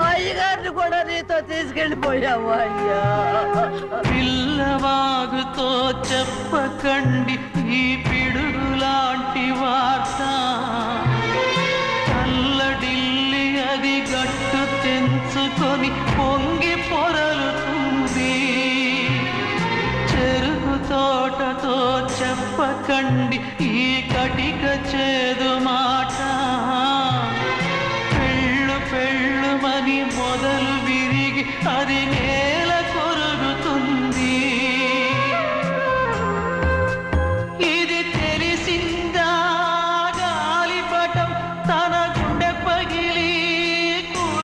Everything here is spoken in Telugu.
అయ్యగారిని కూడా నీతో తీసుకెళ్ళిపోయావు అయ్యా. పిల్లవాగుతో చెప్పకండి ఈ పిడుగులాంటి వార్త, చల్లడిల్లి అది గట్టు తెంచుకొని పొంగి పొరలుతుంది. చెరుకు తోటతో చెప్పకండి ఈ కటిక చేదు మాట, పెళ్ళుమని మొదలు విరిగి అది